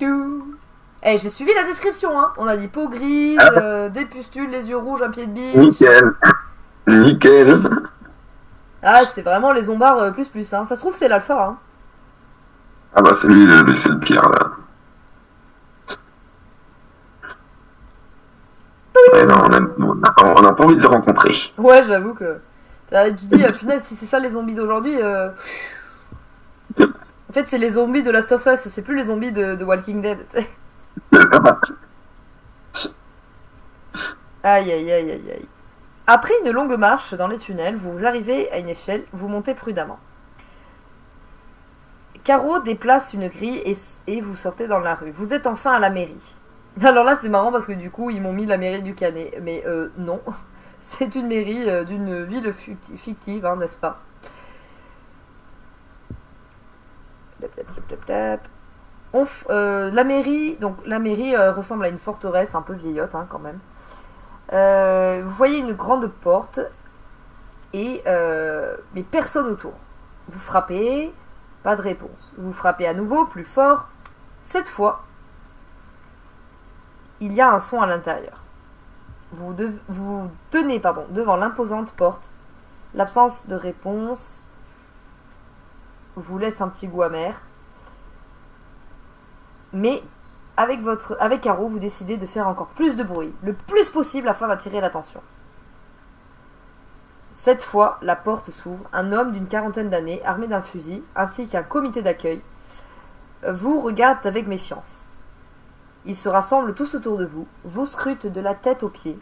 Eh, j'ai suivi la description, hein. On a dit peau grise, Ah, des pustules, les yeux rouges, un pied de biche. nickel. Nickel. Ah, c'est vraiment les zombards plus, hein. Ça se trouve, c'est l'alpha, hein. Ah bah c'est lui, c'est le pire là. Ouais, non, on a pas envie de le rencontrer. Ouais, j'avoue que. Tu dis, punaise, si c'est ça les zombies d'aujourd'hui. En fait, c'est les zombies de Last of Us, c'est plus les zombies de Walking Dead. Aïe, aïe, aïe, aïe, aïe. Après une longue marche dans les tunnels, vous arrivez à une échelle, vous montez prudemment. Caro déplace une grille et vous sortez dans la rue. Vous êtes enfin à la mairie. Alors là, c'est marrant parce que du coup, ils m'ont mis la mairie du Canet. Mais non, c'est une mairie d'une ville fictive, hein, n'est-ce pas? La mairie, ressemble à une forteresse un peu vieillotte, hein, quand même. Vous voyez une grande porte mais personne autour. Vous frappez, pas de réponse. Vous frappez à nouveau, plus fort. Cette fois, il y a un son à l'intérieur. Vous tenez devant l'imposante porte. L'absence de réponse vous laisse un petit goût amer. Mais avec Caro, vous décidez de faire encore plus de bruit, le plus possible afin d'attirer l'attention. Cette fois, la porte s'ouvre. Un homme d'une quarantaine d'années, armé d'un fusil, ainsi qu'un comité d'accueil, vous regarde avec méfiance. Ils se rassemblent tous autour de vous, vous scrutent de la tête aux pieds,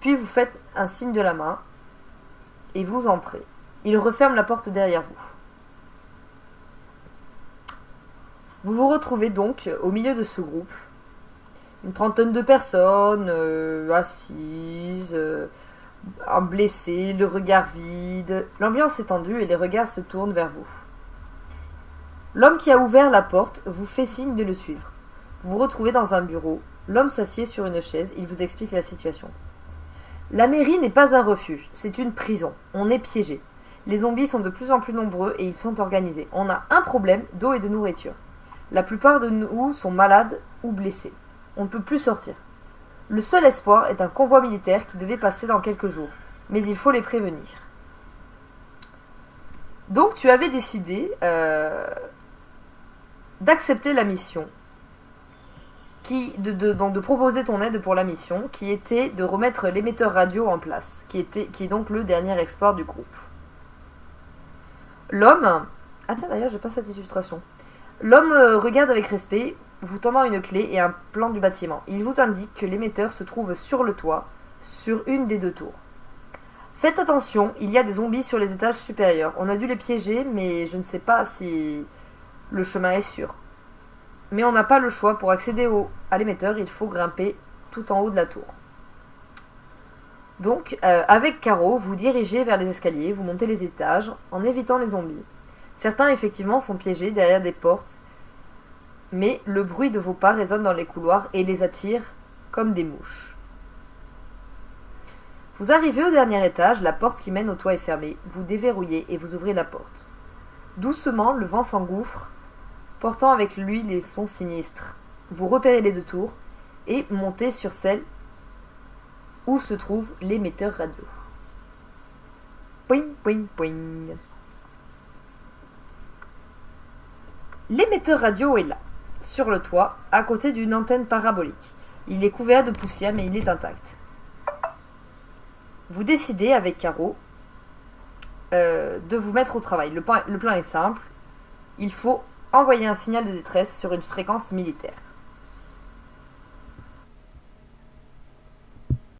puis vous faites un signe de la main, et vous entrez. Ils referment la porte derrière vous. Vous vous retrouvez donc au milieu de ce groupe. Une trentaine de personnes assises, un blessé, le regard vide. L'ambiance est tendue et les regards se tournent vers vous. L'homme qui a ouvert la porte vous fait signe de le suivre. Vous vous retrouvez dans un bureau. L'homme s'assied sur une chaise. Il vous explique la situation. La mairie n'est pas un refuge, c'est une prison. On est piégé. Les zombies sont de plus en plus nombreux et ils sont organisés. On a un problème d'eau et de nourriture. La plupart de nous sont malades ou blessés. On ne peut plus sortir. Le seul espoir est un convoi militaire qui devait passer dans quelques jours. Mais il faut les prévenir. Donc tu avais décidé d'accepter la mission. Donc de proposer ton aide pour la mission, qui était de remettre l'émetteur radio en place, qui est donc le dernier espoir du groupe. L'homme... Ah tiens, d'ailleurs, j'ai pas cette illustration. L'homme regarde avec respect, vous tendant une clé et un plan du bâtiment. Il vous indique que l'émetteur se trouve sur le toit, sur une des deux tours. Faites attention, il y a des zombies sur les étages supérieurs. On a dû les piéger, mais je ne sais pas si le chemin est sûr. Mais on n'a pas le choix. Pour accéder à l'émetteur, il faut grimper tout en haut de la tour. Donc, avec Caro, vous dirigez vers les escaliers, vous montez les étages en évitant les zombies. Certains, effectivement, sont piégés derrière des portes, mais le bruit de vos pas résonne dans les couloirs et les attire comme des mouches. Vous arrivez au dernier étage, la porte qui mène au toit est fermée, vous déverrouillez et vous ouvrez la porte. Doucement, le vent s'engouffre, portant avec lui les sons sinistres. Vous repérez les deux tours et montez sur celle où se trouve l'émetteur radio. Poing, poing, poing. L'émetteur radio est là, sur le toit, à côté d'une antenne parabolique. Il est couvert de poussière, mais il est intact. Vous décidez, avec Caro, de vous mettre au travail. Le plan est simple. Il faut envoyer un signal de détresse sur une fréquence militaire.